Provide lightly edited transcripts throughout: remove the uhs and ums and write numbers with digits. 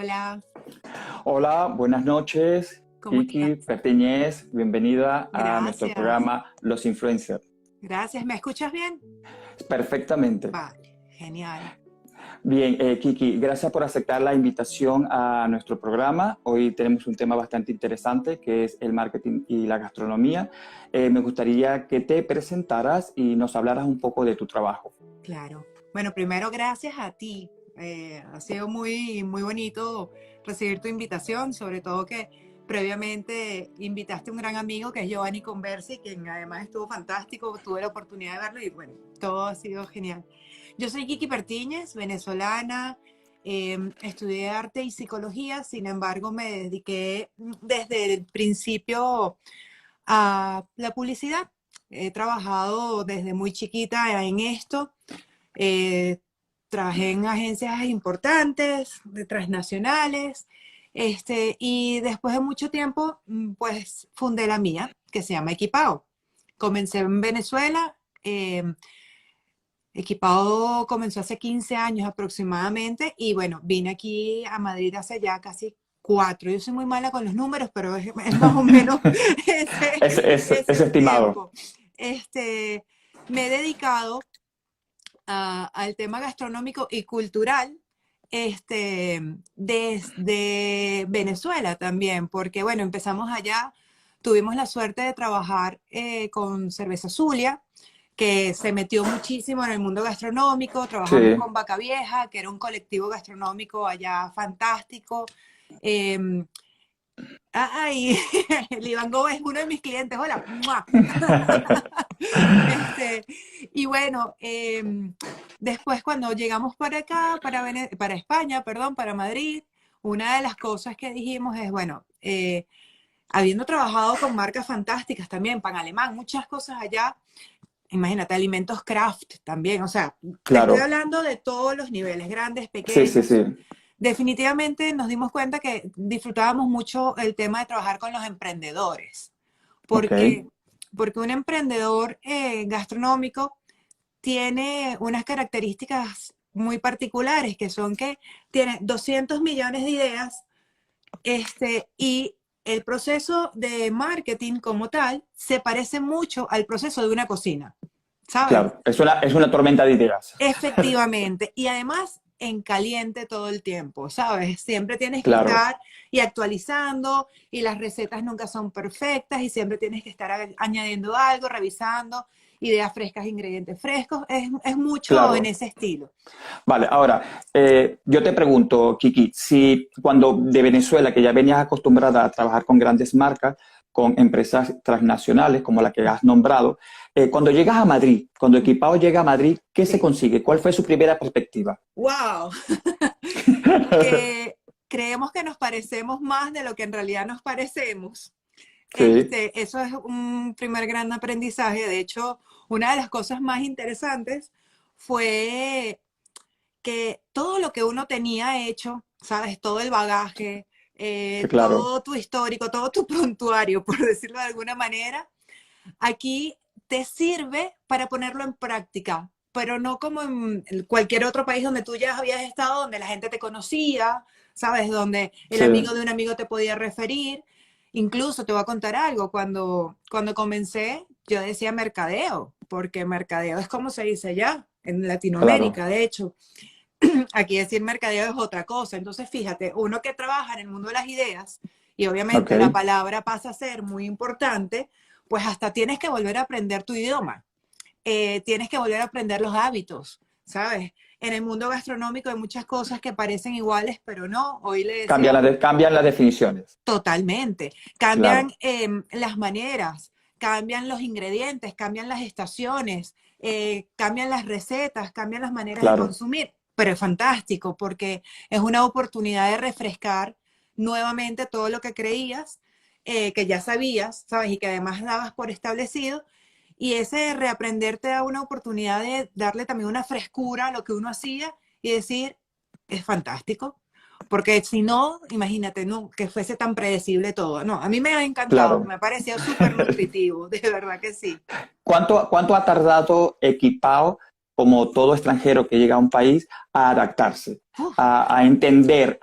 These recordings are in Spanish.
Hola, Hola, buenas noches. ¿cómo Kiki estás? Pertiñez, bienvenida a nuestro Gracias, programa Los Influencers. gracias. ¿Me escuchas bien? Perfectamente. Vale, genial. Bien, Kiki, gracias por aceptar la invitación a nuestro programa. Hoy tenemos un tema bastante interesante que es el marketing y la gastronomía. Me gustaría que te presentaras y nos hablaras un poco de tu trabajo. Claro. Bueno, primero gracias a ti. Ha sido muy bonito recibir tu invitación, sobre todo que previamente invitaste a un gran amigo que es Giovanni Conversi, quien además estuvo fantástico, tuve la oportunidad de verlo y bueno, todo ha sido genial. Yo soy Kiki Pertíñez, venezolana, estudié arte y psicología, sin embargo me dediqué desde el principio a la publicidad. He trabajado desde muy chiquita en esto. Eh, Trabajé en agencias importantes, de transnacionales, y después de mucho tiempo, pues fundé la mía, que se llama Equipado. Comencé en Venezuela. Equipado comenzó hace 15 años aproximadamente y bueno, vine aquí a Madrid hace ya casi 4. Yo soy muy mala con los números, pero es más o menos ese, Es ese estimado. tiempo. Este, Me he dedicado al tema gastronómico y cultural, desde Venezuela también, porque bueno, empezamos allá, tuvimos la suerte de trabajar con Cerveza Zulia, que se metió muchísimo en el mundo gastronómico, trabajamos Sí. con Vaca Vieja, que era un colectivo gastronómico allá fantástico. Eh, Ay, el Iván Gómez es uno de mis clientes, hola. ¡Mua! Este, y bueno, después cuando llegamos para acá, para España, perdón, para Madrid, una de las cosas que dijimos es, bueno, habiendo trabajado con marcas fantásticas también, Pan Alemán, muchas cosas allá, imagínate, alimentos craft también, o sea, te estoy Claro. hablando de todos los niveles, grandes, Sí, sí, pequeños. sí. Definitivamente nos dimos cuenta que disfrutábamos mucho el tema de trabajar con los emprendedores, Ok. porque, porque un emprendedor gastronómico tiene unas características muy particulares, que son que tiene 200 millones de ideas, y el proceso de marketing como tal se parece mucho al proceso de una cocina, ¿sabes? Claro. Es una tormenta de ideas. Efectivamente. Y además en caliente todo el tiempo, ¿sabes? Siempre tienes que Claro. estar y actualizando y las recetas nunca son perfectas y siempre tienes que estar añadiendo algo, revisando ideas frescas, ingredientes frescos. Es mucho en Claro. ese estilo. Vale, ahora, yo te pregunto, Kiki, si cuando de Venezuela, que ya venías acostumbrada a trabajar con grandes marcas, con empresas transnacionales como la que has nombrado, cuando llegas a Madrid, cuando Equipado llega a Madrid, ¿qué se Sí. consigue? ¿Cuál fue su primera perspectiva? ¡Wow! Que creemos que nos parecemos más de lo que en realidad nos parecemos. Sí, Eso es un primer gran aprendizaje. De hecho, una de las cosas más interesantes fue que todo lo que uno tenía hecho, ¿sabes? Todo el bagaje, sí, claro, todo tu histórico, todo tu prontuario, por decirlo de alguna manera, aquí te sirve para ponerlo en práctica, pero no como en cualquier otro país donde tú ya habías estado, donde la gente te conocía, ¿sabes? Donde el sí, amigo de un amigo te podía referir. Incluso te voy a contar algo, cuando comencé yo decía mercadeo, porque mercadeo es como se dice ya en claro, Latinoamérica, de hecho. Aquí decir mercadeo es otra cosa. Entonces, fíjate, uno que trabaja en el mundo de las ideas y ok, obviamente la palabra pasa a ser muy importante, pues hasta tienes que volver a aprender tu idioma, tienes que volver a aprender los hábitos, ¿sabes? En el mundo gastronómico hay muchas cosas que parecen iguales, pero no. Hoy le decía cambian las definiciones, totalmente. Cambian claro, las maneras, cambian los ingredientes, cambian las estaciones, cambian las recetas, cambian las maneras de claro, consumir. Pero es fantástico porque es una oportunidad de refrescar nuevamente todo lo que creías, que ya sabías, ¿sabes? Y que además dabas por establecido. Y ese reaprender te da una oportunidad de darle también una frescura a lo que uno hacía y decir, es fantástico. Porque si no, imagínate, no, que fuese tan predecible todo. No, a mí me ha encantado, claro. me ha parecido súper nutritivo, de verdad que sí. ¿Cuánto ha tardado Equipado como todo extranjero que llega a un país, a adaptarse, Uf. a entender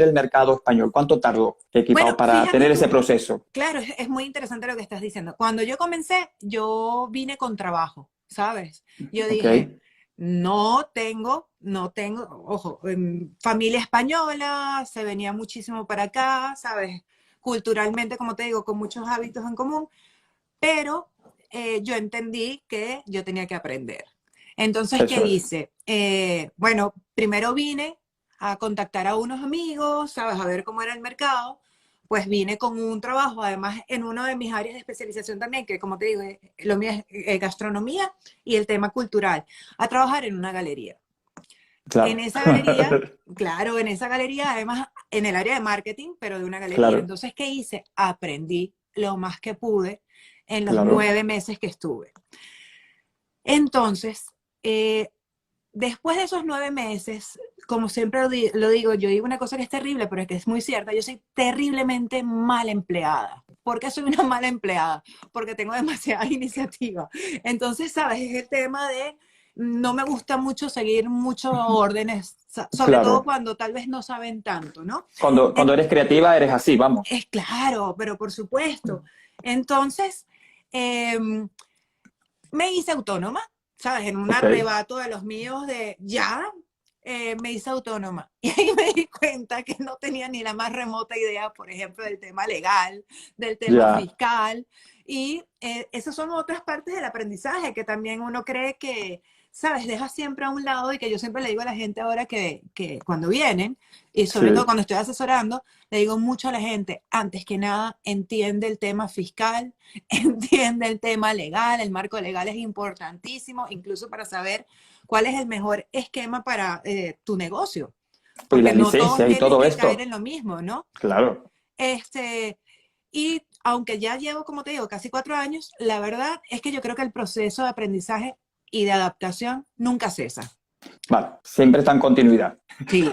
el mercado español? ¿Cuánto tardó Bueno, Equipado para fíjate tener ese tú, proceso? claro, es muy interesante lo que estás diciendo. Cuando yo comencé, yo vine con trabajo, ¿sabes? Yo Ok, dije, no tengo, ojo, familia española, se venía muchísimo para acá, ¿sabes? Culturalmente, como te digo, con muchos hábitos en común, pero yo entendí que yo tenía que aprender. Entonces, ¿qué eso es, hice? Bueno, primero vine a contactar a unos amigos, ¿sabes? A ver cómo era el mercado. Pues vine con un trabajo, además, en una de mis áreas de especialización también, que como te digo, lo mío es gastronomía y el tema cultural, a trabajar en una galería. En claro, esa galería, claro, en esa galería, además, en el área de marketing, pero de una galería. claro, Entonces, ¿qué hice? Aprendí lo más que pude en los claro, 9 meses que estuve. Entonces, eh, después de esos 9 meses, como siempre lo digo, yo digo una cosa que es terrible, pero es que es muy cierta, yo soy terriblemente mal empleada. ¿Por qué soy una mala empleada? Porque tengo demasiada iniciativa. Entonces, ¿sabes? Es el tema de no me gusta mucho seguir muchos órdenes, sobre todo claro. cuando tal vez no saben tanto, ¿no? Cuando eres creativa eres así, vamos. Es claro, pero por supuesto. Entonces, eh, me hice autónoma, ¿sabes? En un Ok, arrebato de los míos de ya, me hice autónoma. Y ahí me di cuenta que no tenía ni la más remota idea, por ejemplo, del tema legal, del tema ya, fiscal. Y esas son otras partes del aprendizaje que también uno cree que, ¿sabes? Deja siempre a un lado y que yo siempre le digo a la gente ahora que cuando vienen, y sobre todo sí. cuando estoy asesorando, le digo mucho a la gente, antes que nada, entiende el tema fiscal, entiende el tema legal, el marco legal es importantísimo, incluso para saber cuál es el mejor esquema para tu negocio, Y porque las no todos licencias y tienen todo que caer esto, en lo mismo, ¿no? claro. Este, y aunque ya llevo, como te digo, casi 4 años, la verdad es que yo creo que el proceso de aprendizaje y de adaptación nunca cesa. Vale, siempre está en continuidad. Sí,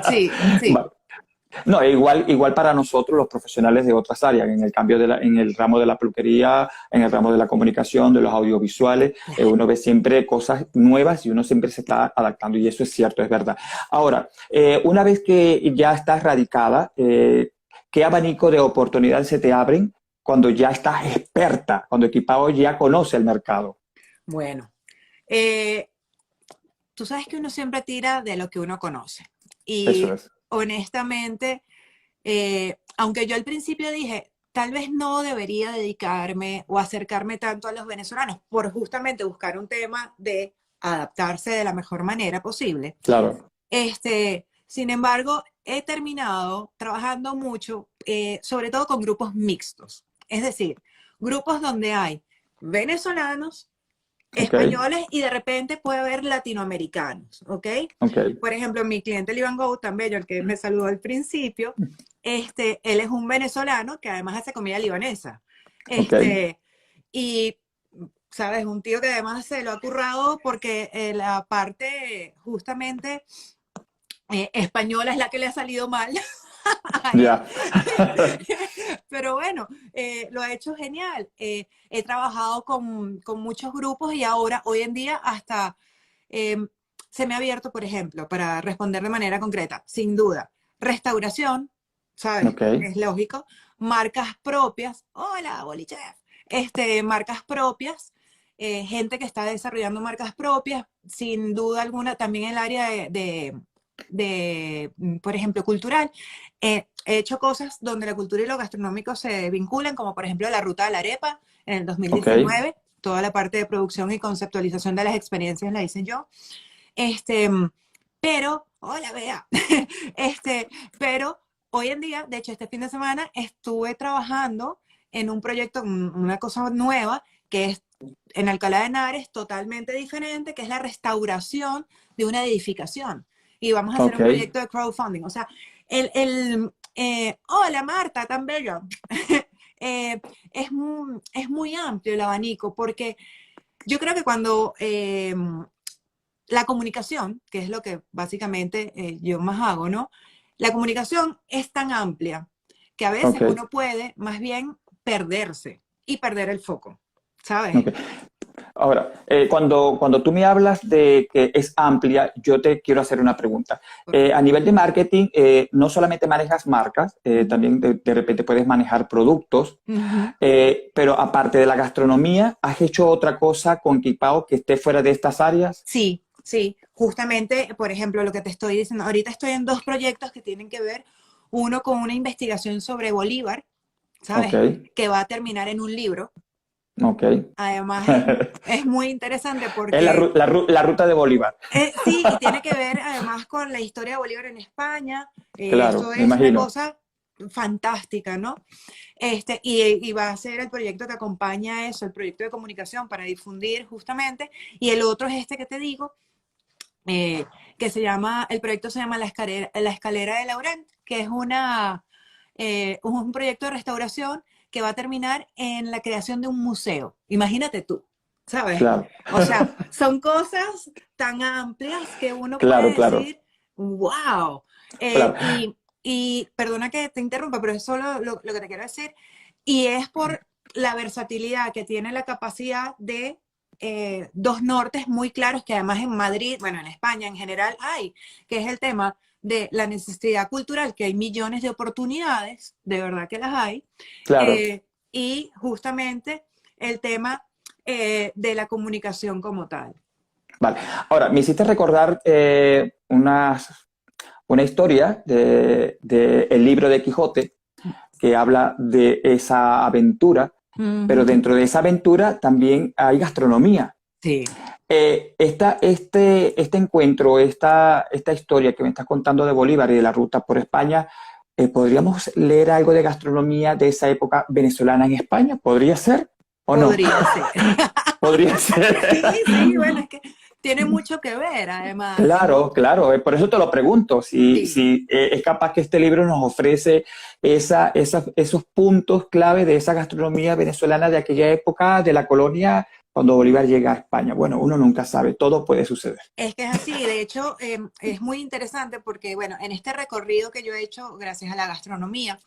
sí, sí. Vale. No, igual para nosotros, los profesionales de otras áreas, en el cambio en el ramo de la peluquería, en el ramo de la comunicación, de los audiovisuales, Claro. uno ve siempre cosas nuevas y uno siempre se está adaptando y eso es cierto, es verdad. Ahora, una vez que ya estás radicada, ¿qué abanico de oportunidades se te abren cuando ya estás experta, cuando Equipado ya conoce el mercado? Bueno, eh, tú sabes que uno siempre tira de lo que uno conoce. Eso Y es. honestamente, aunque yo al principio dije, tal vez no debería dedicarme o acercarme tanto a los venezolanos por justamente buscar un tema de adaptarse de la mejor manera posible. Claro. Sin embargo, he terminado trabajando mucho, sobre todo con grupos mixtos. Es decir, grupos donde hay venezolanos, Ok, españoles y de repente puede haber latinoamericanos, ¿ok? ok, Por ejemplo, mi cliente el Iván Go, tan bello, el que me saludó al principio, él es un venezolano que además hace comida libanesa. ok. Y, ¿sabes? Un tío que además se lo ha currado porque la parte justamente española es la que le ha salido mal a él. Ya. Pero bueno, lo ha hecho genial. He trabajado con muchos grupos y ahora, hoy en día, hasta eh, se me ha abierto, por ejemplo, para responder de manera concreta, sin duda, restauración, ¿sabes? Ok, Es lógico. Marcas propias. Hola, Bolichef. Marcas propias. Gente que está desarrollando marcas propias, sin duda alguna, también en el área por ejemplo, cultural. He hecho cosas donde la cultura y lo gastronómico se vinculan, como por ejemplo la Ruta de la Arepa en el ok, 2019. Toda la parte de producción y conceptualización de las experiencias la hice yo. Este, pero, hola, Bea. este, pero hoy en día, de hecho, este fin de semana estuve trabajando en un proyecto, una cosa nueva, que es en Alcalá de Henares, totalmente diferente, que es la restauración de una edificación. Y vamos a hacer ok. un proyecto de crowdfunding. O sea, hola Marta, tan bello. Es muy amplio el abanico, porque yo creo que cuando la comunicación, que es lo que básicamente yo más hago, ¿no? La comunicación es tan amplia que a veces Ok, uno puede más bien perderse y perder el foco, ¿sabes? ok. Ahora, cuando tú me hablas de que es amplia, yo te quiero hacer una pregunta. A nivel de marketing, no solamente manejas marcas, también de repente puedes manejar productos, Ujú. pero aparte de la gastronomía, ¿has hecho otra cosa con Kipao que esté fuera de estas áreas? Sí, sí, justamente, por ejemplo, lo que te estoy diciendo, ahorita estoy en dos proyectos que tienen que ver, uno con una investigación sobre Bolívar, Ok, ¿sabes? Que va a terminar en un libro. ok. Además, es muy interesante Es porque la ruta de Bolívar. sí, y tiene que ver además con la historia de Bolívar en España. Claro, Eso me es una imagino. cosa fantástica, ¿no? Y va a ser el proyecto que acompaña a eso, el proyecto de comunicación para difundir justamente. Y el otro es este que te digo, que se llama, el proyecto se llama La Escalera de Laurent, que es un proyecto de restauración que va a terminar en la creación de un museo. Imagínate tú, ¿sabes? Claro, O sea, son cosas tan amplias que uno claro, puede claro, decir, wow. claro, Y perdona que te interrumpa, pero es solo lo que te quiero decir. Y es por la versatilidad que tiene la capacidad de dos nortes muy claros que además en Madrid, bueno, en España en general hay, que es el tema de la necesidad cultural, que hay millones de oportunidades, de verdad que las hay, claro. eh, y justamente el tema de la comunicación como tal. Vale. Ahora, me hiciste recordar una historia de el libro de Quijote que habla de esa aventura, pero Ujú. dentro de esa aventura también hay gastronomía. Sí. Este encuentro, esta historia que me estás contando de Bolívar y de la ruta por España, ¿podríamos leer algo de gastronomía de esa época venezolana en España? ¿Podría ser o no? Podría ser. Podría ser. Sí, sí, bueno, es que tiene mucho que ver, además, Claro, ¿no? claro, por eso te lo pregunto, Sí. si es capaz que este libro nos ofrece esos puntos clave de esa gastronomía venezolana de aquella época de la colonia cuando Bolívar llega a España. Bueno, uno nunca sabe, todo puede suceder. Es que es así, de hecho, es muy interesante porque, bueno, en este recorrido que yo he hecho gracias a la gastronomía,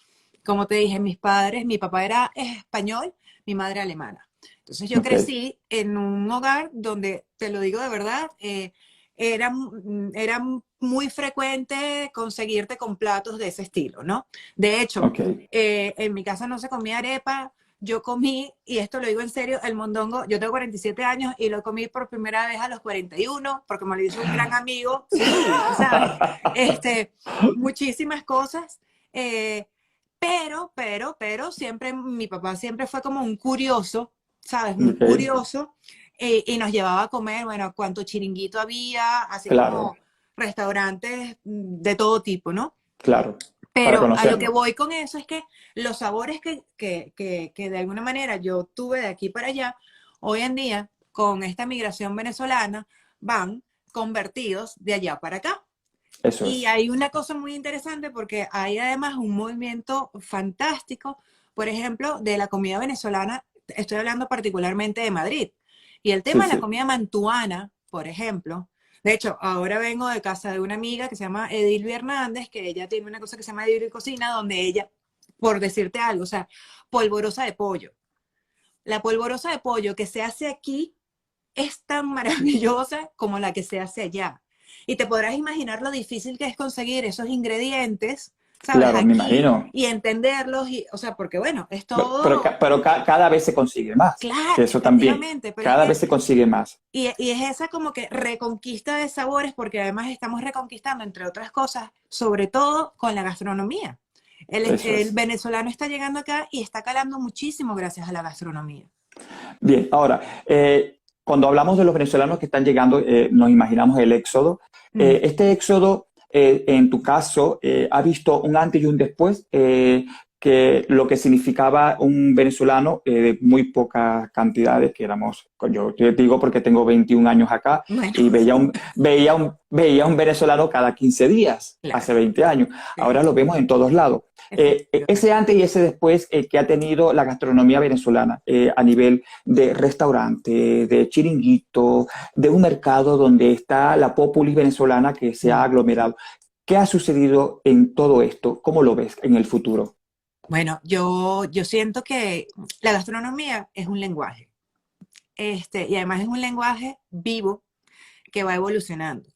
como te dije, mis padres, mi papá era español, mi madre alemana. Entonces yo Ok, crecí en un hogar donde, te lo digo de verdad, era muy frecuente conseguirte con platos de ese estilo, ¿no? De hecho, ok. en mi casa no se comía arepa, yo comí, y esto lo digo en serio, el mondongo, yo tengo 47 años y lo comí por primera vez a los 41 porque me lo hizo un gran amigo, sí, ¿sabes? Muchísimas cosas, eh, pero, siempre, mi papá siempre fue como un curioso, ¿sabes? Un Ok, curioso, y nos llevaba a comer, bueno, cuánto chiringuito había, así claro, como restaurantes de todo tipo, ¿no? claro, para Pero a lo que conocerlo. voy con eso es que los sabores que de alguna manera yo tuve de aquí para allá, hoy en día, con esta migración venezolana, van convertidos de allá para acá. Eso Y es. hay una cosa muy interesante porque hay además un movimiento fantástico, por ejemplo, de la comida venezolana, estoy hablando particularmente de Madrid. Y el Sí, tema de la sí. comida mantuana, por ejemplo, de hecho, ahora vengo de casa de una amiga que se llama Edilvia Hernández, que ella tiene una cosa que se llama Edilvia Cocina, donde ella, por decirte algo, o sea, polvorosa de pollo. La polvorosa de pollo que se hace aquí es tan maravillosa como la que se hace allá. Y te podrás imaginar lo difícil que es conseguir esos ingredientes, ¿sabes? Claro, me Aquí imagino. y entenderlos, y, o sea, porque bueno, es Pero, todo, cada vez se consigue más, claro, que eso también. efectivamente, pero es Cada que, vez se consigue más. y es esa como que reconquista de sabores, porque además estamos reconquistando, entre otras cosas, sobre todo con la gastronomía. Eso El es. venezolano está llegando acá y está calando muchísimo gracias a la gastronomía. Bien, ahora, cuando hablamos de los venezolanos que están llegando, nos imaginamos el éxodo. Mm. Este éxodo, en tu caso, ha visto un antes y un después, que lo que significaba un venezolano de muy pocas cantidades, que éramos, yo te digo porque tengo 21 años acá Bueno, y veía un venezolano cada 15 días, hace claro, 20 años. sí, Ahora lo vemos en todos lados. Ese efectivamente. antes y ese después que ha tenido la gastronomía venezolana a nivel de restaurante, de chiringuito, de un mercado donde está la populis venezolana que se ha Mm. aglomerado. ¿Qué ha sucedido en todo esto? ¿Cómo lo ves en el futuro? Bueno, yo siento que la gastronomía es un lenguaje. y además es un lenguaje vivo que va evolucionando.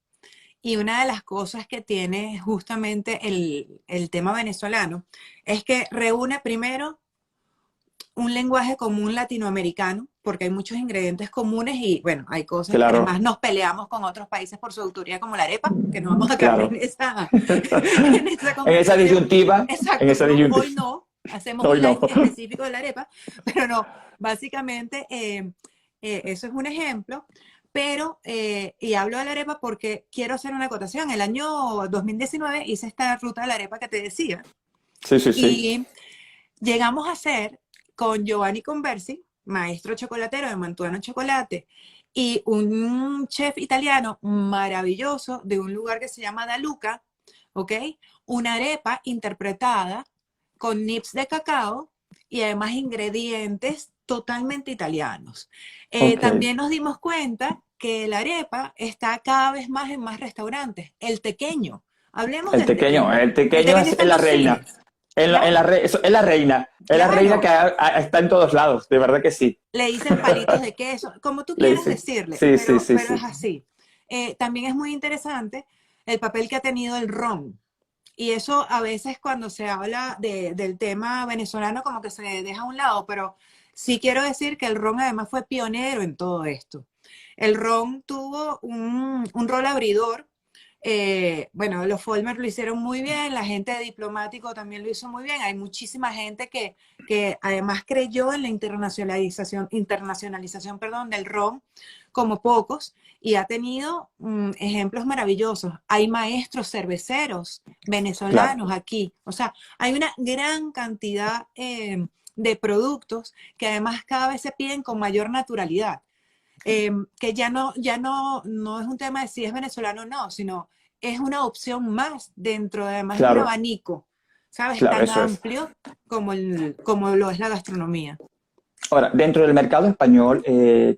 Y una de las cosas que tiene justamente el tema venezolano es que reúne primero un lenguaje común latinoamericano, porque hay muchos ingredientes comunes y, bueno, hay cosas que Claro, además nos peleamos con otros países por su autoría, como la arepa, que no vamos a caer claro. en esa En esa conversación. disyuntiva, en Exacto, esa no, disyuntiva. hoy no, hacemos Hoy un no. live específico de la arepa, pero no, básicamente eso es un ejemplo. Pero, y hablo de la arepa porque quiero hacer una acotación. El año 2019 hice esta ruta de la arepa que te decía Sí, sí, sí. y llegamos a hacer con Giovanni Conversi, maestro chocolatero de Mantuano Chocolate, y un chef italiano maravilloso de un lugar que se llama Da Luca, ¿ok? Una arepa interpretada con nips de cacao y además ingredientes totalmente italianos. Ok. También nos dimos cuenta que la arepa está cada vez más en más restaurantes. El tequeño, hablemos del tequeño. El El tequeño tequeño es está en la los reina. cines. Claro, Es la reina que claro. está en todos lados, de verdad que sí. Le dicen palitos de queso, como tú Le quieras dice. decirle, Sí, sí, sí, pero es sí. así. También es muy interesante el papel que ha tenido el ron. Y eso a veces cuando se habla del tema venezolano como que se deja a un lado, pero sí quiero decir que el ron además fue pionero en todo esto. El ron tuvo un rol abridor. Bueno, los Folmer lo hicieron muy bien, la gente de diplomático también lo hizo muy bien. Hay muchísima gente que además creyó en la internacionalización, perdón, del ron como pocos y ha tenido ejemplos maravillosos. Hay maestros cerveceros Claro, venezolanos aquí. O sea, hay una gran cantidad de productos que además cada vez se piden con mayor naturalidad. Que no es un tema de si es venezolano o no, sino es una opción más dentro además de un claro, abanico, ¿sabes? claro, Tan eso es. amplio como lo es la gastronomía. Ahora, dentro del mercado español,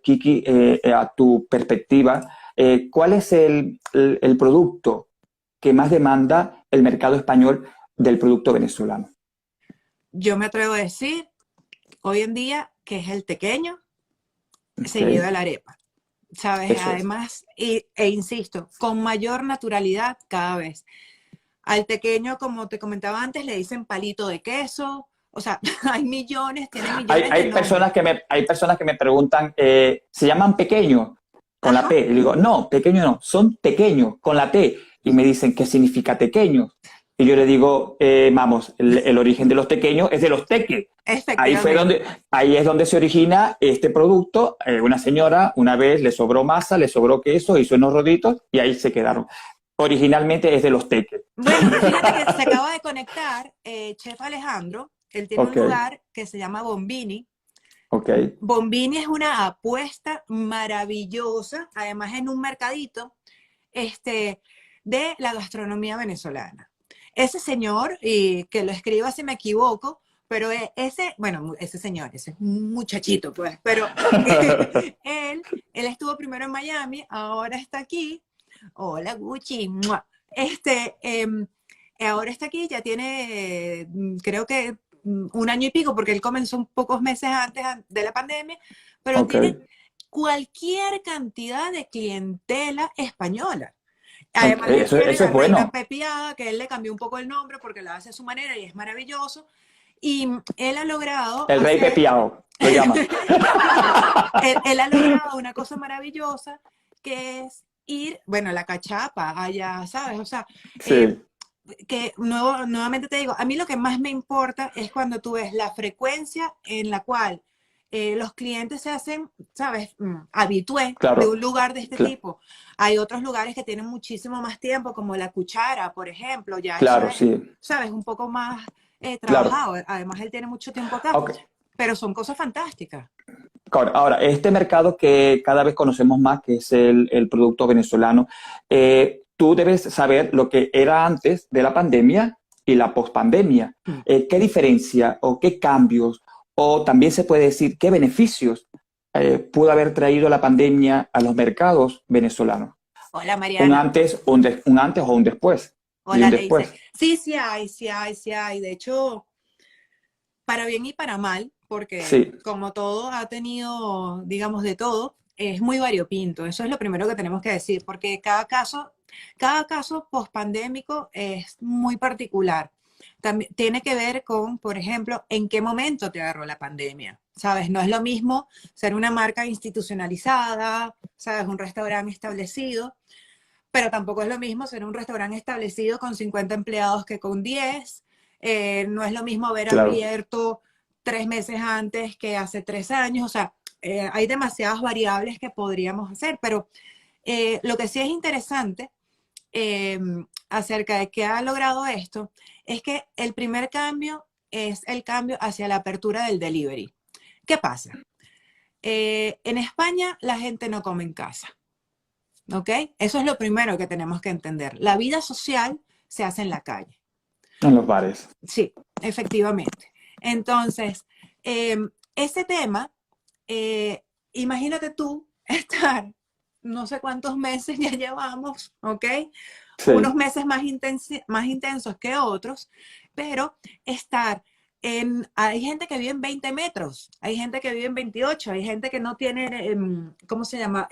Kiki, a tu perspectiva, ¿cuál es el producto que más demanda el mercado español del producto venezolano? Yo me atrevo a decir hoy en día que es el tequeño Ok, seguido de la arepa, ¿sabes? eso es. Además, insisto, con mayor naturalidad cada vez. Al tequeño, como te comentaba antes, le dicen palito de queso. O sea, tiene millones de nombres. Hay personas que me preguntan, ¿se llaman pequeño con la Ajá, P? Y digo, no, pequeño no, son pequeños con la T. Y me dicen, ¿qué significa tequeño? Y yo le digo, vamos, el origen de los tequeños es de los teques. Ahí fue efectivamente. donde, ahí es donde se origina este producto. Una señora una vez le sobró masa, le sobró queso, hizo unos roditos y ahí se quedaron. Originalmente es de los teques. Bueno, fíjate que se acaba de conectar Chef Alejandro. Él tiene un Ok, lugar que se llama Bombini. ok, Bombini es una apuesta maravillosa, además en un mercadito de la gastronomía venezolana. Ese señor, y que lo escriba si me equivoco, pero ese señor, ese es un muchachito, pues, pero él estuvo primero en Miami, ahora está aquí. Hola, Gucci. ¡Mua! Ahora está aquí, ya tiene, creo que un año y pico, porque él comenzó un pocos meses antes de la pandemia, pero ok, tiene cualquier cantidad de clientela española. ok. Además, él tiene Eso la es reina bueno. pepiada, que él le cambió un poco el nombre porque la hace a su manera y es maravilloso. Y él ha logrado El rey hacer, pepiao, lo llaman. él ha logrado una cosa maravillosa que es ir, bueno, a la cachapa, allá, ¿sabes? O sea, eh, Sí, nuevamente te digo, a mí lo que más me importa es cuando tú ves la frecuencia en la cual los clientes se hacen, ¿sabes? Habitué de un claro, lugar de este cl- tipo. Hay otros lugares que tienen muchísimo más tiempo, como La Cuchara, por ejemplo, ya eso claro, es, sí, ¿sabes? Un poco más claro. trabajado. Además, él tiene mucho tiempo acá, Ok. pero son cosas fantásticas. Ahora, este mercado que cada vez conocemos más, que es el producto venezolano, tú debes saber lo que era antes de la pandemia y la pospandemia. Mm. ¿Qué diferencia o qué cambios, o también se puede decir qué beneficios pudo haber traído la pandemia a los mercados venezolanos? Hola, Mariana. Un antes o un después, y un Hola, le dice. después. Sí, sí hay, sí hay, sí hay. De hecho, para bien y para mal, porque Sí, como todo ha tenido, digamos, de todo, es muy variopinto. Eso es lo primero que tenemos que decir, porque cada caso pospandémico es muy particular. También tiene que ver con, por ejemplo, en qué momento te agarró la pandemia. ¿Sabes? No es lo mismo ser una marca institucionalizada, ¿sabes? Un restaurante establecido, pero tampoco es lo mismo ser un restaurante establecido con 50 empleados que con 10. No es lo mismo haber claro. abierto 3 meses antes que hace 3 años. O sea, hay demasiadas variables que podríamos hacer, pero lo que sí es interesante eh, acerca de qué ha logrado esto es que el primer cambio es el cambio hacia la apertura del delivery. ¿Qué pasa? En España la gente no come en casa. ¿Ok? Eso es lo primero que tenemos que entender. La vida social se hace en la calle. En los bares. Sí, efectivamente. Entonces, eh, ese tema, eh, imagínate tú estar, no sé cuántos meses ya llevamos, ¿ok? Unos Sí, meses más intensos que otros, pero estar hay gente que vive en 20 metros, hay gente que vive en 28, hay gente que no tiene, ¿cómo se llama?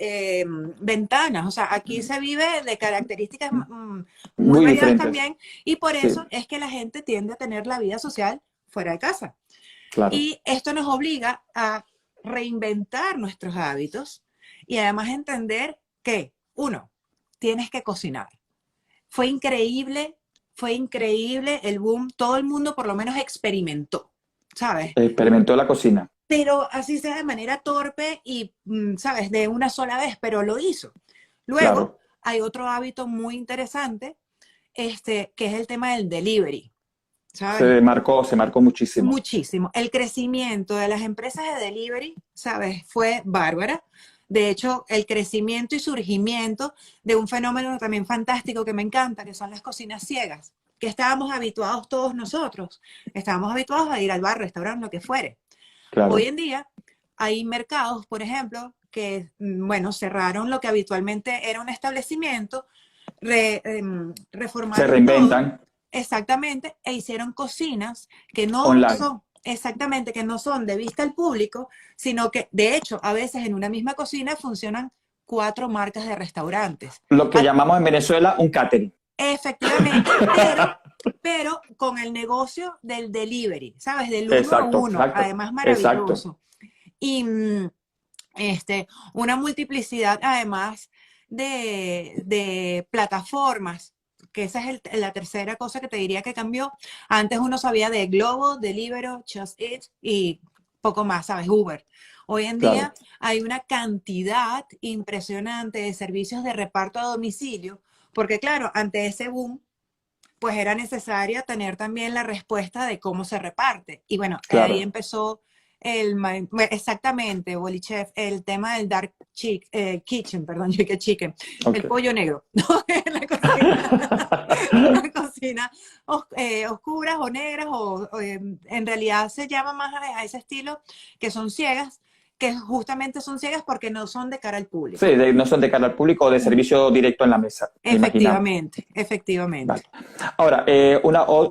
Ventanas. O sea, aquí se vive de características muy muy variadas diferentes. también y por Sí, eso es que la gente tiende a tener la vida social fuera de casa. claro. Y esto nos obliga a reinventar nuestros hábitos y además entender que, uno, tienes que cocinar. Fue increíble el boom, todo el mundo por lo menos experimentó, ¿sabes? Experimentó la cocina. Pero así sea de manera torpe y, ¿sabes? De una sola vez, pero lo hizo. Luego, Claro. hay otro hábito muy interesante, que es el tema del delivery, ¿sabes? Se marcó muchísimo. Muchísimo. El crecimiento de las empresas de delivery, ¿sabes? Fue bárbara. De hecho, el crecimiento y surgimiento de un fenómeno también fantástico que me encanta, que son las cocinas ciegas, que estábamos habituados todos nosotros. Estábamos habituados a ir al bar, restaurante, lo que fuere. Hoy Claro. en día hay mercados, por ejemplo, que, bueno, cerraron lo que habitualmente era un establecimiento, Se reformaron todo. reinventan Exactamente, e hicieron cocinas que no online. son, exactamente, que no son de vista al público, sino que, de hecho, a veces en una misma cocina funcionan 4 marcas de restaurantes. Lo que Ah, llamamos en Venezuela un catering. efectivamente, pero con el negocio del delivery, ¿sabes? Del uno a Exacto, uno, exacto, además exacto. maravilloso. Y una multiplicidad además de plataformas, que esa es la tercera cosa que te diría que cambió. Antes uno sabía de Globo, Deliveroo, Just Eat y poco más, ¿sabes? Uber. Hoy en Claro, día hay una cantidad impresionante de servicios de reparto a domicilio, porque claro, ante ese boom, pues era necesaria tener también la respuesta de cómo se reparte. Y bueno, ahí claro. empezó exactamente, Bolichef, el tema del kitchen, perdón, yo que chicken, el Ok. pollo negro, ¿no? La cocina, la cocina oscuras o negras, en realidad se llama más a ese estilo, que son ciegas, que justamente son ciegas porque no son de cara al Sí, público. no son de cara al público o de servicio directo en la mesa, me imaginaba. Efectivamente, efectivamente. Vale. Ahora,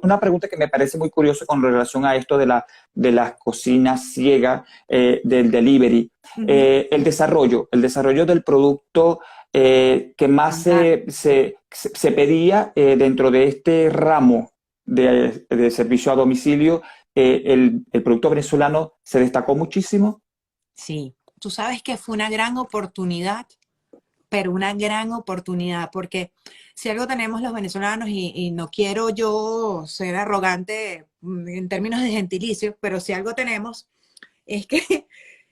una pregunta que me parece muy curiosa con relación a esto de las cocinas ciegas, del delivery. Ujú. El desarrollo del producto que más Fantástico. se pedía dentro de este ramo de servicio a domicilio, el producto venezolano se destacó muchísimo. Sí, tú sabes que fue una gran oportunidad, pero una gran oportunidad, porque si algo tenemos los venezolanos, y no quiero yo ser arrogante en términos de gentilicio, pero si algo tenemos es que,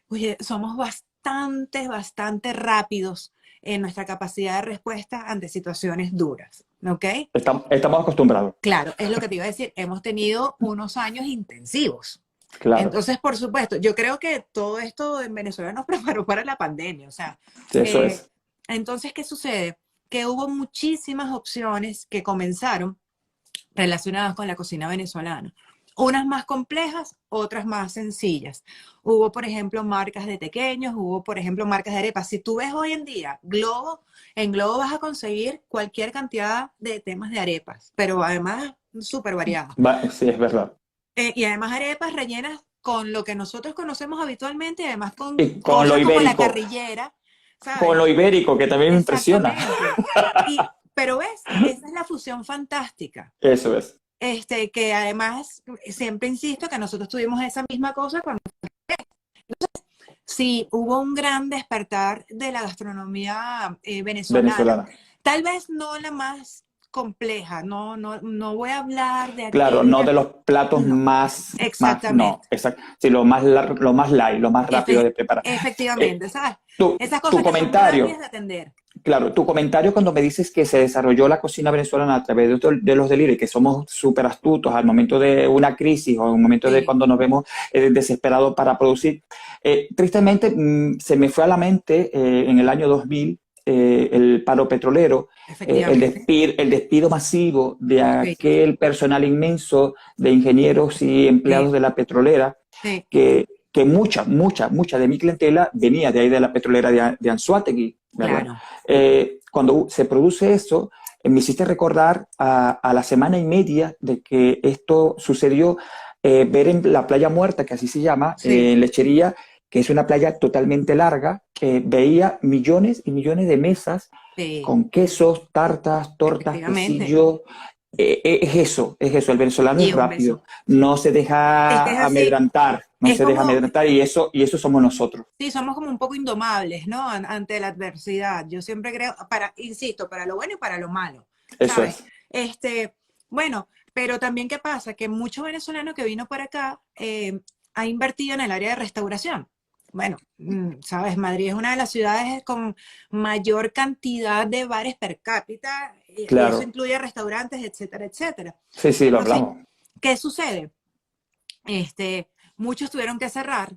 oye, somos bastante rápidos en nuestra capacidad de respuesta ante situaciones duras, ¿ok? Estamos acostumbrados, Claro, es lo que te iba a decir, hemos tenido unos años intensivos. claro. Entonces, por supuesto, yo creo que todo esto en Venezuela nos preparó para la pandemia. O sea, Sí, eso eh, es. entonces, ¿qué sucede? Que hubo muchísimas opciones que comenzaron relacionadas con la cocina venezolana. Unas más complejas, otras más sencillas. Hubo, por ejemplo, marcas de pequeños, hubo, por ejemplo, marcas de arepas. Si tú ves hoy en día Globo, en Globo vas a conseguir cualquier cantidad de temas de arepas, pero además súper variadas. Sí, es verdad. Y además arepas rellenas con lo que nosotros conocemos habitualmente y además con Y con lo cosas como la ibérico, carrillera, con ¿sabes? lo ibérico, que también me impresiona. Exactamente. Pero ves, esa es la fusión fantástica. Eso es. Que además, siempre insisto que nosotros tuvimos esa misma cosa cuando sí hubo un gran despertar de la gastronomía venezolana. Venezolana. Tal vez no la más compleja, no voy a hablar de Claro, no aquella, de los platos no, no, exactamente. exacto, sí, lo más light, lo más rápido de preparar. Eh, Efectivamente, ¿sabes? Esas tu cosas que son rápidas comentario, de atender. claro, tu comentario cuando me dices que se desarrolló la cocina venezolana a través de los delivery, que somos súper astutos al momento de una crisis o en un momento de Sí, cuando nos vemos desesperados para producir, tristemente se me fue a la mente en el año 2000 el paro petrolero, efectivamente. el despido masivo de Sí, aquel personal inmenso de ingenieros y sí, empleados de la petrolera, sí, que mucha de mi clientela venía de ahí de la petrolera de Anzoátegui, ¿verdad? claro. Cuando se produce eso, me hiciste recordar a la semana y media de que esto sucedió, ver en la playa muerta, que así se llama, Sí, en Lechería, que es una playa totalmente larga, veía millones y millones de mesas sí, con quesos, tartas, tortas, efectivamente. quesillo. Es eso, el venezolano es Y un rápido, beso. no se Es que es deja así. amedrantar, no Es se deja como, amedrantar y eso somos nosotros. sí, somos como un poco indomables, ¿no? Ante la adversidad. Yo siempre creo, insisto, para lo bueno y para lo malo, Eso ¿sabes? es, Este, bueno, pero también ¿qué pasa? Que mucho venezolano que vino para acá ha invertido en el área de restauración. Bueno, sabes, Madrid es una de las ciudades con mayor cantidad de bares per cápita y eso claro. incluye restaurantes, etcétera, etcétera. Sí, sí, lo Entonces, hablamos. ¿qué sucede? Muchos tuvieron que cerrar.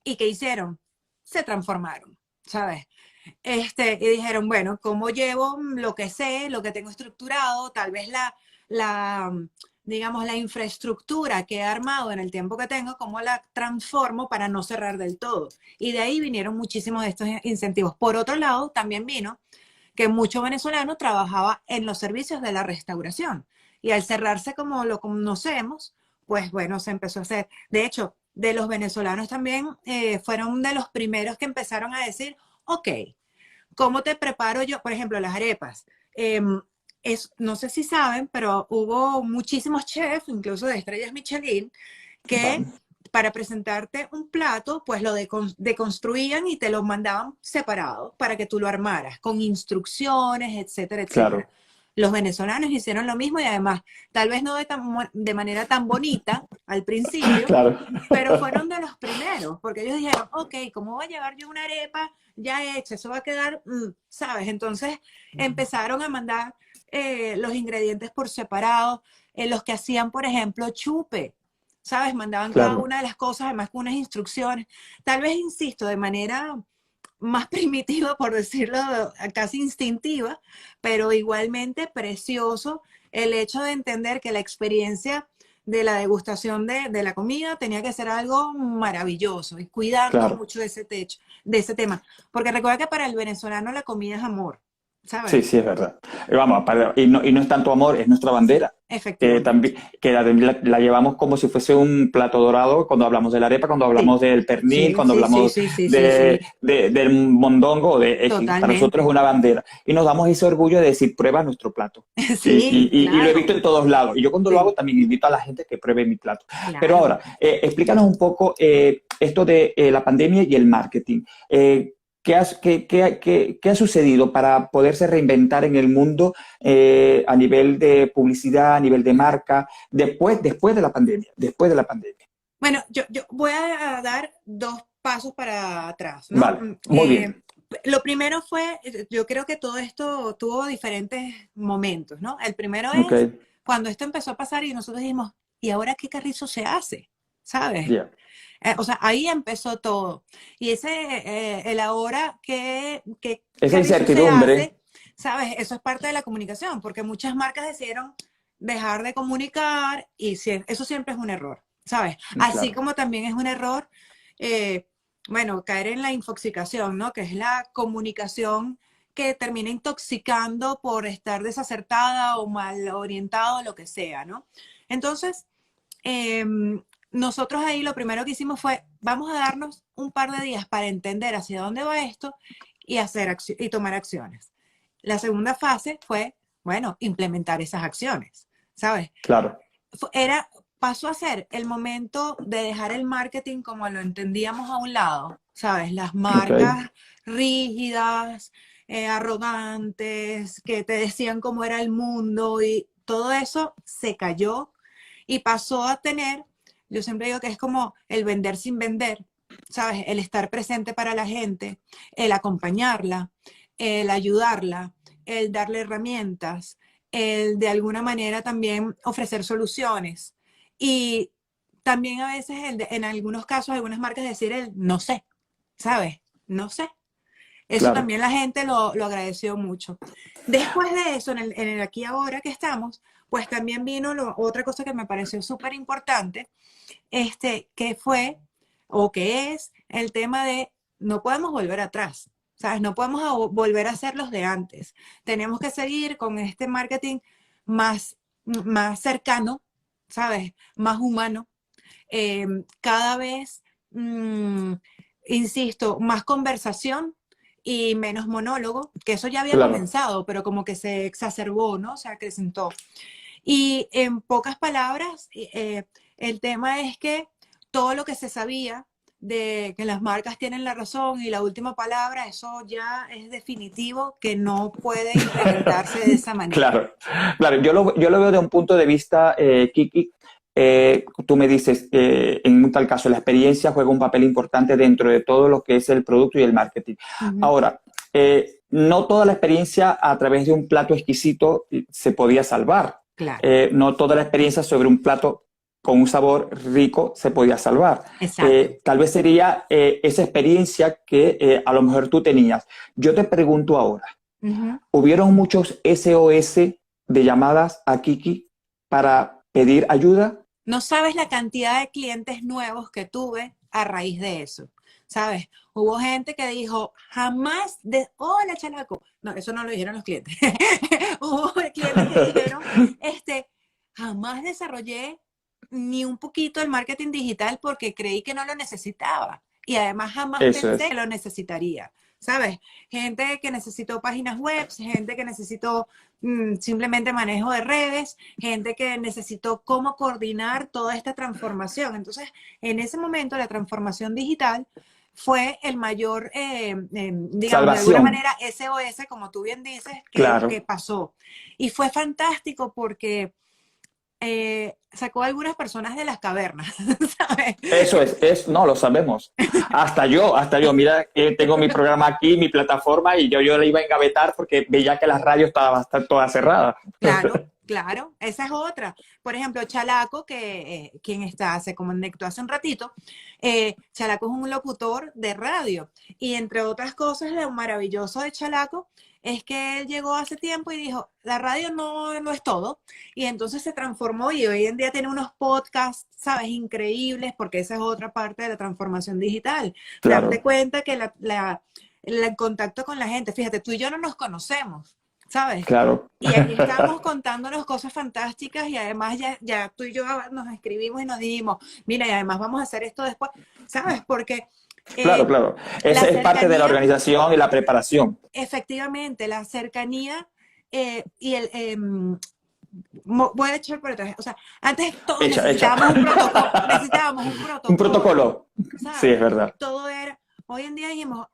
¿Y qué hicieron? Se transformaron, ¿sabes? Y dijeron, bueno, ¿cómo llevo lo que sé, lo que tengo estructurado, tal vez la, digamos, la infraestructura que he armado en el tiempo que tengo, cómo la transformo para no cerrar del todo? Y de ahí vinieron muchísimos de estos incentivos. Por otro lado, también vino que mucho venezolano trabajaba en los servicios de la restauración. Y al cerrarse como lo conocemos, pues bueno, se empezó a hacer. De hecho, de los venezolanos también fueron de los primeros que empezaron a decir, ok, ¿cómo te preparo yo? Por ejemplo, las arepas. No sé si saben, pero hubo muchísimos chefs, incluso de estrellas Michelin, que Vamos. para presentarte un plato, pues lo deconstruían y te lo mandaban separado para que tú lo armaras, con instrucciones, etcétera, etcétera. Claro, Los venezolanos hicieron lo mismo y además, tal vez no de manera tan bonita al principio, claro, pero fueron de los primeros, porque ellos dijeron, ok, ¿cómo voy a llevar yo una arepa ya hecha? Eso va a quedar, ¿sabes? Entonces empezaron a mandar los ingredientes por separado, los que hacían, por ejemplo, chupe, ¿sabes? Mandaban cada claro, una de las cosas, además con unas instrucciones. Tal vez, insisto, de manera más primitiva, por decirlo, casi instintiva, pero igualmente precioso el hecho de entender que la experiencia de la degustación de la comida tenía que ser algo maravilloso y cuidando claro. mucho de ese tema. Porque recuerda que para el venezolano la comida es amor, ¿sabes? Sí, sí, es verdad. Vamos, y no es tanto amor, es nuestra bandera. Efectivamente. También, la llevamos como si fuese un plato dorado cuando hablamos de la arepa, cuando Sí, hablamos del pernil, sí, cuando sí, sí, hablamos sí, sí, sí, sí, del mondongo, para nosotros es totalmente. una bandera. Y nos damos ese orgullo de decir, prueba nuestro plato. Sí, Y lo he claro, visto en todos lados. Y yo cuando lo hago sí, también invito a la gente que pruebe mi plato. Pero claro. ahora, explícanos un poco esto de la pandemia y el marketing. ¿Qué ha sucedido para poderse reinventar en el mundo a nivel de publicidad, a nivel de marca, después de la pandemia, después de la pandemia? Bueno, yo voy a dar dos pasos para atrás, ¿no? Vale, muy bien. Lo primero fue, yo creo que todo esto tuvo diferentes momentos, ¿no? El primero Ok, es cuando esto empezó a pasar y nosotros dijimos, ¿y ahora qué carrizo se hace? ¿Sabes? ya. O sea, ahí empezó todo. Y el ahora qué Esa carrizo se incertidumbre, hace, ¿sabes? Eso es parte de la comunicación, porque muchas marcas decidieron dejar de comunicar y eso siempre es un error, ¿sabes? Así claro, como también es un error, eh, bueno, caer en la infoxicación, ¿no? Que es la comunicación que termina intoxicando por estar desacertada o mal orientado, lo que sea, ¿no? Entonces, eh, nosotros ahí lo primero que hicimos fue, vamos a darnos un par de días para entender hacia dónde va esto y, y tomar acciones. La segunda fase fue, bueno, implementar esas acciones, ¿sabes? Claro, Era, pasó a ser el momento de dejar el marketing como lo entendíamos a un lado, ¿sabes? Las ok, marcas rígidas, arrogantes, que te decían cómo era el mundo y todo eso se cayó y pasó a tener, yo siempre digo que es como el vender sin vender, ¿sabes? El estar presente para la gente, el acompañarla, el ayudarla, el darle herramientas, el de alguna manera también ofrecer soluciones. Y también a veces, en algunos casos, algunas marcas decir el no sé, ¿sabes? No sé. Eso claro, también la gente lo agradeció mucho. Después de eso, en el aquí y ahora que estamos, pues también vino otra cosa que me pareció súper importante, que fue o que es el tema de no podemos volver atrás, ¿sabes? No podemos volver a ser los de antes. Tenemos que seguir con este marketing más cercano, ¿sabes? Más humano, cada vez, insisto, más conversación y menos monólogo, que eso ya había claro. comenzado, pero como que se exacerbó, ¿no? Se acrecentó. Y en pocas palabras, el tema es que todo lo que se sabía de que las marcas tienen la razón y la última palabra, eso ya es definitivo que no puede implementarse de esa manera. Claro, claro. Yo lo veo de un punto de vista, Kiki. Tú me dices, en un tal caso, la experiencia juega un papel importante dentro de todo lo que es el producto y el marketing. Ujú. Ahora, no toda la experiencia a través de un plato exquisito se podía salvar. Claro, No toda la experiencia sobre un plato con un sabor rico se podía salvar. exacto. Tal vez sería esa experiencia que a lo mejor tú tenías. Yo te pregunto ahora. Ujú. ¿Hubieron muchos SOS de llamadas a Kiki para pedir ayuda? No sabes la cantidad de clientes nuevos que tuve a raíz de eso, ¿sabes? Hubo gente que dijo, jamás de, hola chalaco. No, eso no lo dijeron los clientes. Hubo clientes que dijeron, jamás desarrollé ni un poquito el marketing digital porque creí que no lo necesitaba. Y además jamás Eso pensé es, que lo necesitaría, ¿sabes? Gente que necesitó páginas web, gente que necesitó simplemente manejo de redes, gente que necesitó cómo coordinar toda esta transformación. Entonces, en ese momento, la transformación digital fue el mayor, digamos, de alguna salvación, manera, SOS, como tú bien dices, que claro. pasó. Y fue fantástico porque sacó a algunas personas de las cavernas, ¿sabes? Eso no, lo sabemos. Hasta yo, mira, tengo mi programa aquí, mi plataforma, y yo le iba a engavetar porque veía que la radio estaba toda cerrada. Claro, claro, esa es otra. Por ejemplo, Chalaco, quien se conectó hace un ratito, Chalaco es un locutor de radio y entre otras cosas, lo maravilloso de Chalaco es que él llegó hace tiempo y dijo, la radio no es todo y entonces se transformó y hoy en día tiene unos podcasts, ¿sabes? Increíbles porque esa es otra parte de la transformación digital. Darte Claro, cuenta que el contacto con la gente, fíjate, tú y yo no nos conocemos, ¿sabes? claro. Y aquí estamos contándonos cosas fantásticas y además ya tú y yo nos escribimos y nos dijimos, mira, y además vamos a hacer esto después, ¿sabes? Porque Claro, eh, claro. la Es parte de la cercanía, organización y la preparación. efectivamente, la cercanía y voy a echar por atrás, o sea, antes todos Hecha, hecha. necesitábamos un Un protocolo, protocolo. Sí, es ¿sabes? verdad. Todo era, hoy en día dijimos,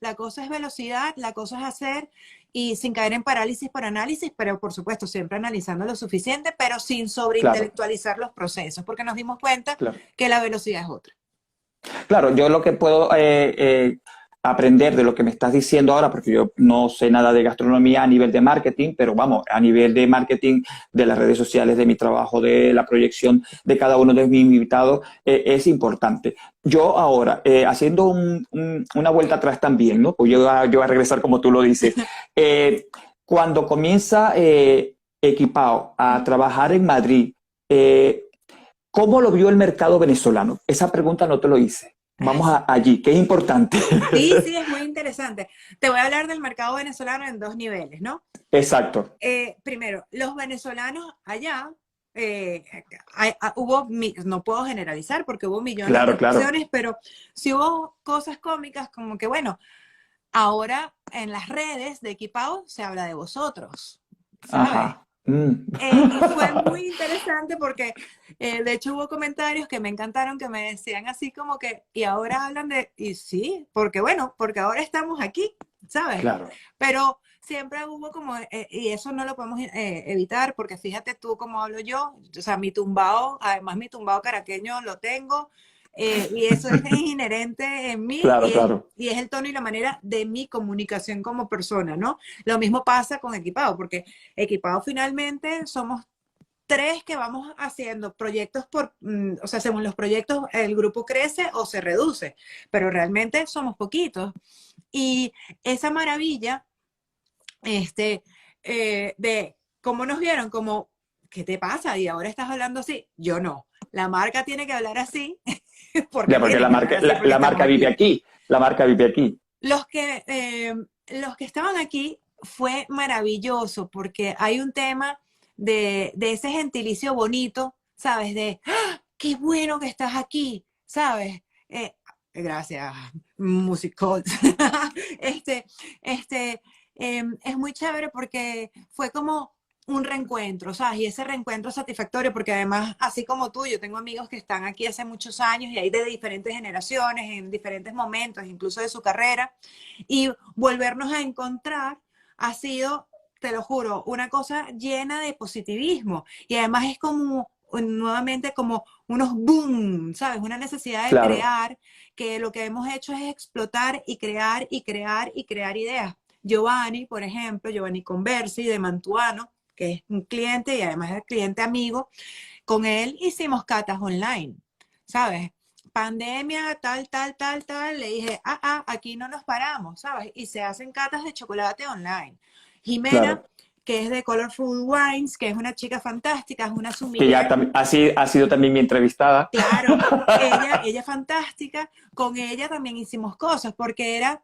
la cosa es velocidad, la cosa es hacer y sin caer en parálisis por análisis, pero por supuesto siempre analizando lo suficiente, pero sin Claro, sobreintelectualizar los procesos, porque nos dimos cuenta claro. que la velocidad es otra. Claro, yo lo que puedo aprender de lo que me estás diciendo ahora, porque yo no sé nada de gastronomía a nivel de marketing, pero vamos, a nivel de marketing de las redes sociales, de mi trabajo, de la proyección de cada uno de mis invitados, es importante. Yo ahora, haciendo una vuelta atrás también, ¿no? Pues yo voy a regresar como tú lo dices. Cuando comienza Equipao a trabajar en Madrid, eh, ¿cómo lo vio el mercado venezolano? Esa pregunta no te lo hice. Ay, Vamos allí, que es importante. sí, sí, es muy interesante. Te voy a hablar del mercado venezolano en dos niveles, ¿no? Exacto. Primero, los venezolanos allá eh, no puedo generalizar porque hubo millones de Claro, claro. opciones, pero sí hubo cosas cómicas como que, bueno, ahora en las redes de Equipado se habla de vosotros, ¿sabes? Ajá. Mm. Y fue muy interesante porque de hecho hubo comentarios que me encantaron que me decían así como que, y ahora hablan de, y sí, porque bueno, porque ahora estamos aquí, ¿sabes? Claro, Pero siempre hubo como, y eso no lo podemos evitar porque fíjate tú cómo hablo yo, o sea, mi tumbao, además mi tumbao caraqueño lo tengo, y eso es inherente en mí claro, claro. y es el tono y la manera de mi comunicación como persona, ¿no? Lo mismo pasa con Equipado, porque Equipado finalmente somos tres que vamos haciendo proyectos o sea, según los proyectos el grupo crece o se reduce, pero realmente somos poquitos. Y esa maravilla de cómo nos vieron, como, ¿qué te pasa? Y ahora estás hablando así. Yo no. La marca tiene que hablar así porque Ya, porque tiene que hablar así porque la estamos marca vive aquí. aquí. La marca vive aquí. Los que, eh, los que estaban aquí fue maravilloso porque hay un tema de ese gentilicio bonito, ¿sabes? De, ¡ah! Qué bueno que estás aquí, ¿sabes? Gracias, musicals. este, es muy chévere porque fue como un reencuentro, ¿sabes? Y ese reencuentro satisfactorio, porque además, así como tú, yo tengo amigos que están aquí hace muchos años y hay de diferentes generaciones, en diferentes momentos, incluso de su carrera, y volvernos a encontrar ha sido, te lo juro, una cosa llena de positivismo. Y además es como nuevamente como unos boom, ¿sabes? Una necesidad de Claro. crear, que lo que hemos hecho es explotar y crear y crear y crear ideas. Giovanni, por ejemplo, Giovanni Conversi de Mantuano, que es un cliente y además es cliente amigo, con él hicimos catas online, ¿sabes? Pandemia, tal, tal, tal, tal, le dije, aquí no nos paramos, ¿sabes? Y se hacen catas de chocolate online. Jimena, Claro. que es de Colorful Wines, que es una chica fantástica, es una Que ya sommelier, ha sido también mi entrevistada. claro, ella fantástica, con ella también hicimos cosas, porque era,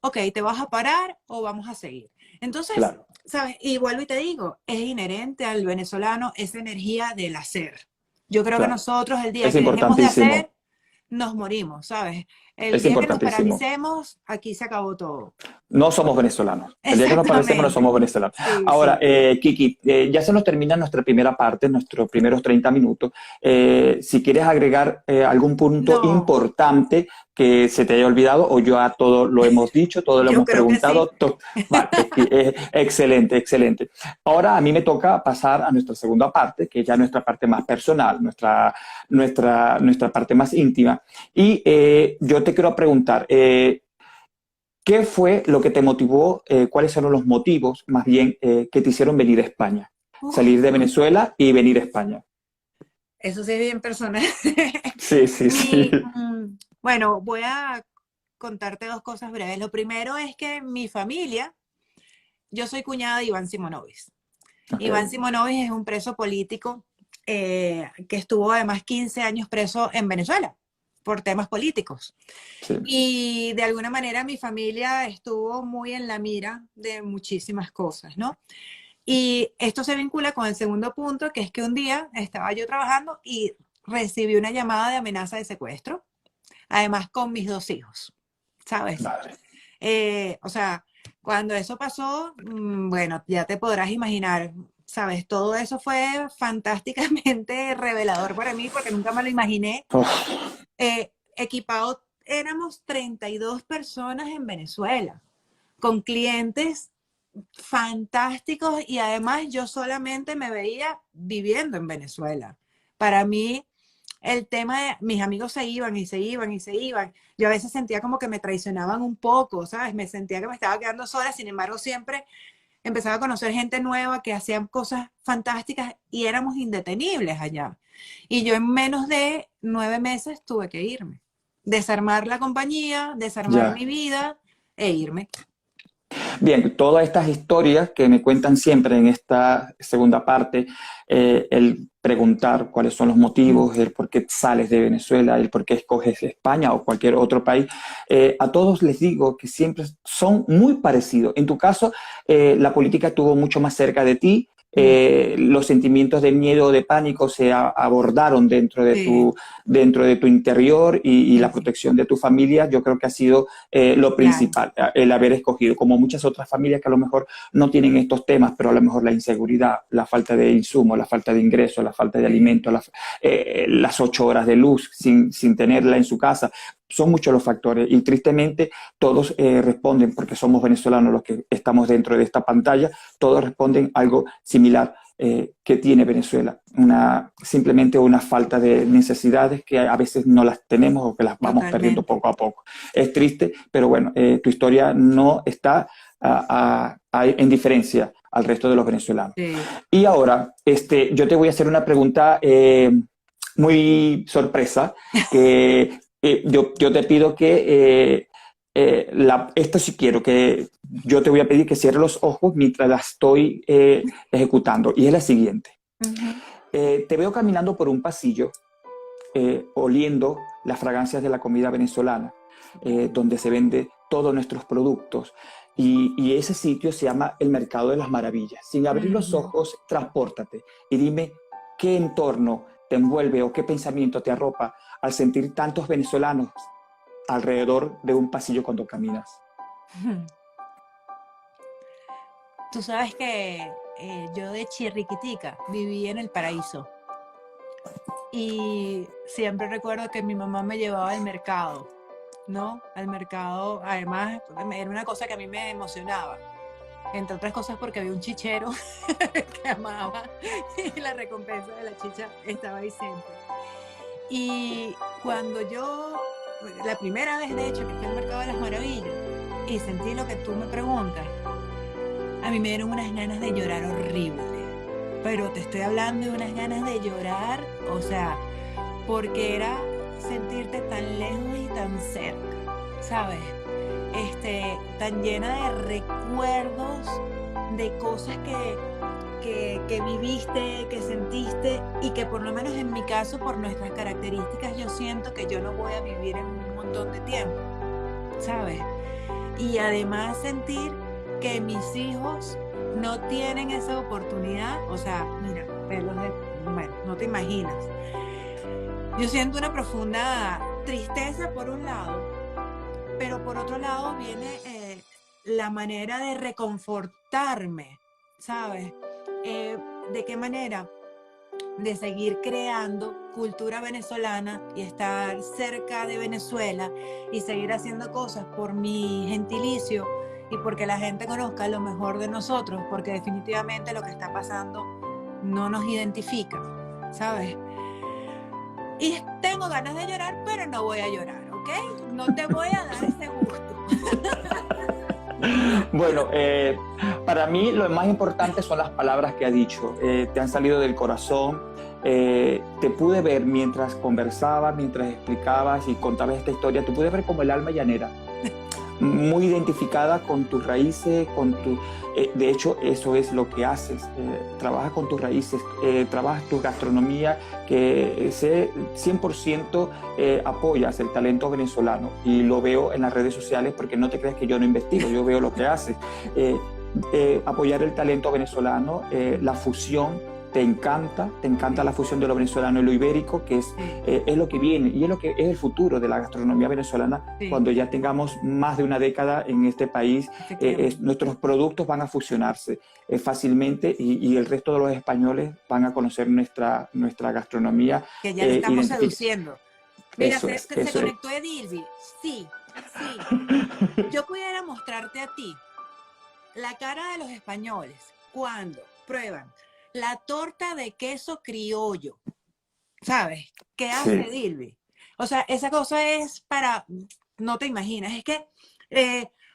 ok, ¿te vas a parar o vamos a seguir? Entonces, Claro. ¿sabes? Y vuelvo y te digo, es inherente al venezolano esa energía del hacer. Yo creo que Claro. nosotros el día Es que dejemos de hacer, importantísimo. nos morimos, ¿sabes? El Es día que nos importantísimo. paralicemos, aquí se acabó todo. No somos venezolanos. El día que nos parecemos, no Exactamente. somos venezolanos. Sí, Ahora, sí. Kiki, ya se nos termina nuestra primera parte, nuestros primeros 30 minutos. Si quieres agregar algún punto No, importante que se te haya olvidado, o ya todo lo hemos dicho, todo lo yo hemos creo que sí. preguntado. Vale, excelente, excelente. Ahora a mí me toca pasar a nuestra segunda parte, que es ya nuestra parte más personal, nuestra parte más íntima. Y yo te quiero preguntar, ¿qué fue lo que te motivó? ¿Cuáles fueron los motivos, más bien, que te hicieron venir a España? Salir Uf, de Venezuela y venir a España. eso sí es bien personal. Sí, sí, sí. Bueno, voy a contarte dos cosas breves. Lo primero es que mi familia, yo soy cuñada de Iván Simonovic. Ok, Iván Simonovic es un preso político que estuvo además 15 años preso en Venezuela por temas políticos. sí, Y de alguna manera mi familia estuvo muy en la mira de muchísimas cosas, ¿no? Y esto se vincula con el segundo punto, que es que un día estaba yo trabajando y recibí una llamada de amenaza de secuestro, además con mis dos hijos, ¿sabes? madre. O sea, cuando eso pasó, bueno, ya te podrás imaginar, ¿sabes? Todo eso fue fantásticamente revelador para mí porque nunca me lo imaginé. Uf, Equipado, éramos 32 personas en Venezuela, con clientes fantásticos y además yo solamente me veía viviendo en Venezuela. Para mí, el tema de mis amigos se iban y se iban y se iban. Yo a veces sentía como que me traicionaban un poco, ¿sabes? Me sentía que me estaba quedando sola, sin embargo, siempre empezaba a conocer gente nueva que hacían cosas fantásticas y éramos indetenibles allá. Y yo en menos de 9 meses tuve que irme, desarmar la compañía, desarmar ya. mi vida e irme. Bien, todas estas historias que me cuentan siempre en esta segunda parte, el preguntar cuáles son los Mm. motivos, el por qué sales de Venezuela, el por qué escoges España o cualquier otro país, a todos les digo que siempre son muy parecidos. En tu caso, la política estuvo mucho más cerca de ti. los sentimientos de miedo o de pánico se abordaron Sí, dentro de tu interior y la protección de tu familia, yo creo que ha sido lo claro, principal, el haber escogido, como muchas otras familias que a lo mejor no tienen estos temas, pero a lo mejor la inseguridad, la falta de insumos, la falta de ingresos, la falta de sí, alimentos, las 8 horas de luz sin tenerla en su casa, son muchos los factores y tristemente todos responden, porque somos venezolanos los que estamos dentro de esta pantalla, todos responden algo similar que tiene Venezuela, simplemente una falta de necesidades que a veces no las tenemos o que las vamos perdiendo totalmente. poco a poco. Es triste, pero bueno, tu historia no está en diferencia al resto de los venezolanos. Sí. Y ahora, yo te voy a hacer una pregunta muy sorpresa, que yo te pido que esto sí quiero, que yo te voy a pedir que cierres los ojos mientras la estoy ejecutando. Y es la siguiente. Ujú. Te veo caminando por un pasillo, oliendo las fragancias de la comida venezolana, donde se vende todos nuestros productos. Y ese sitio se llama el Mercado de las Maravillas. Sin abrir los Ujú. ojos, transpórtate y dime qué entorno te envuelve o qué pensamiento te arropa al sentir tantos venezolanos alrededor de un pasillo cuando caminas. Tú sabes que yo de chirriquitica viví en el paraíso y siempre recuerdo que mi mamá me llevaba al mercado, ¿no? Al mercado, además, era una cosa que a mí me emocionaba, entre otras cosas porque había un chichero que amaba y la recompensa de la chicha estaba ahí siempre. Y cuando yo, la primera vez de hecho que fui al Mercado de las Maravillas y sentí lo que tú me preguntas, a mí me dieron unas ganas de llorar horrible. Pero te estoy hablando de unas ganas de llorar, o sea, porque era sentirte tan lejos y tan cerca, ¿sabes? Tan llena de recuerdos, de cosas que viviste, que sentiste y que por lo menos en mi caso, por nuestras características, yo siento que yo no voy a vivir en un montón de tiempo, ¿sabes? Y además sentir que mis hijos no tienen esa oportunidad, o sea, mira, bueno, no te imaginas. Yo siento una profunda tristeza por un lado, pero por otro lado viene la manera de reconfortarme, ¿sabes? ¿De qué manera? De seguir creando cultura venezolana y estar cerca de Venezuela y seguir haciendo cosas por mi gentilicio y porque la gente conozca lo mejor de nosotros, porque definitivamente lo que está pasando no nos identifica, ¿sabes? Y tengo ganas de llorar, pero no voy a llorar, ¿ok? No te voy a dar ese gusto. Bueno, para mí lo más importante son las palabras que ha dicho. Te han salido del corazón. Te pude ver mientras conversabas, mientras explicabas y contabas esta historia. Te pude ver como el alma llanera, muy identificada con tus raíces, de hecho, eso es lo que haces. Trabajas con tus raíces, trabajas tu gastronomía, que 100% apoyas el talento venezolano. Y lo veo en las redes sociales, porque no te creas que yo no investigo, yo veo lo que haces. Eh, Apoyar el talento venezolano, la fusión. Te encanta la Sí, fusión de lo venezolano y lo ibérico, que sí, es lo que viene y es lo que es el futuro de la gastronomía venezolana sí, cuando ya tengamos más de una década en este país. efectivamente. Nuestros productos van a fusionarse fácilmente y el resto de los españoles van a conocer nuestra gastronomía. Que ya le estamos Identifica. seduciendo. Mira, Eso se, es, se eso es. conectó Edilvi. Sí, sí. Yo pudiera mostrarte a ti la cara de los españoles cuando prueban la torta de queso criollo, ¿sabes? ¿Qué hace Sí. Dilby? O sea, esa cosa es para, no te imaginas, es que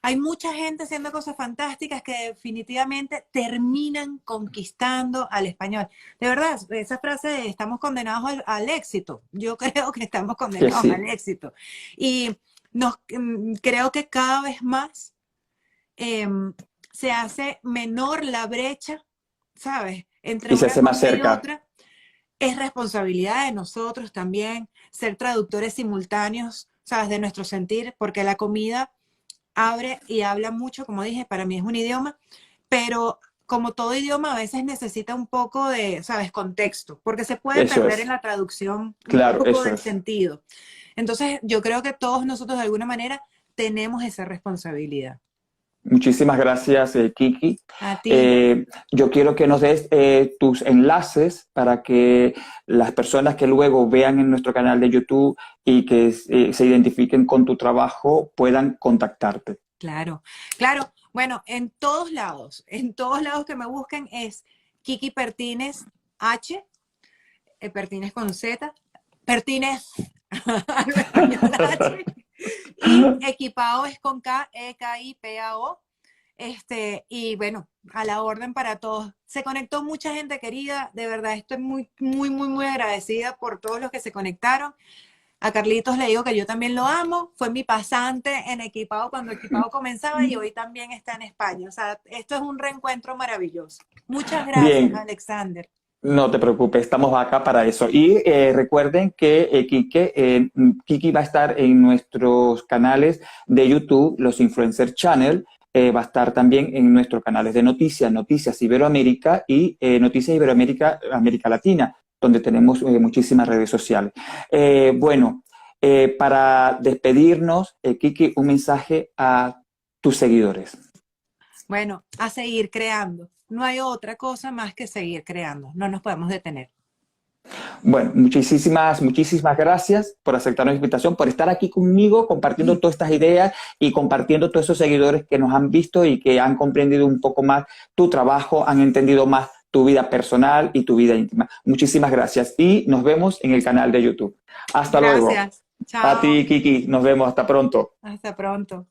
hay mucha gente haciendo cosas fantásticas que definitivamente terminan conquistando al español. De verdad, esa frase de estamos condenados al éxito, yo creo que estamos Que condenados al sí. éxito. Y creo que cada vez más eh, se hace menor la brecha, ¿sabes? Entre Y se una hace más cosa y cerca. otra. Es responsabilidad de nosotros también ser traductores simultáneos, ¿sabes? De nuestro sentir, porque la comida abre y habla mucho, como dije, para mí es un idioma, pero como todo idioma, a veces necesita un poco de, ¿sabes?, contexto, porque se puede Eso perder es. en la traducción un Claro, poco eso del es. sentido. Entonces, yo creo que todos nosotros de alguna manera tenemos esa responsabilidad. Muchísimas gracias, Kiki. A ti, Yo quiero que nos des tus enlaces para que las personas que luego vean en nuestro canal de YouTube y que se identifiquen con tu trabajo puedan contactarte. claro, claro. Bueno, en todos lados que me busquen es Kiki Pertínez H, Pertínez con Z, Pertínez, al español H, y Equipado es con K, EKIPAO. Y bueno, a la orden para todos. Se conectó mucha gente querida, de verdad estoy muy, muy, muy, muy agradecida por todos los que se conectaron. A Carlitos le digo que yo también lo amo, fue mi pasante en Equipado cuando Equipado comenzaba y hoy también está en España. O sea, esto es un reencuentro maravilloso. Muchas gracias, Bien, Alexander. no te preocupes, estamos acá para eso. Y recuerden que Kiki va a estar en nuestros canales de YouTube, los Influencer Channel, va a estar también en nuestros canales de noticias, Noticias Iberoamérica y Noticias Iberoamérica, América Latina, donde tenemos muchísimas redes sociales. Bueno, para despedirnos, Kiki, un mensaje a tus seguidores. Bueno, a seguir creando. No hay otra cosa más que seguir creando. No nos podemos detener. Bueno, muchísimas gracias por aceptar nuestra invitación, por estar aquí conmigo compartiendo todas estas ideas y compartiendo todos esos seguidores que nos han visto y que han comprendido un poco más tu trabajo, han entendido más tu vida personal y tu vida íntima. Muchísimas gracias y nos vemos en el canal de YouTube. Hasta luego. Gracias. A Chao. ti, Kiki, nos vemos. Hasta pronto. Hasta pronto.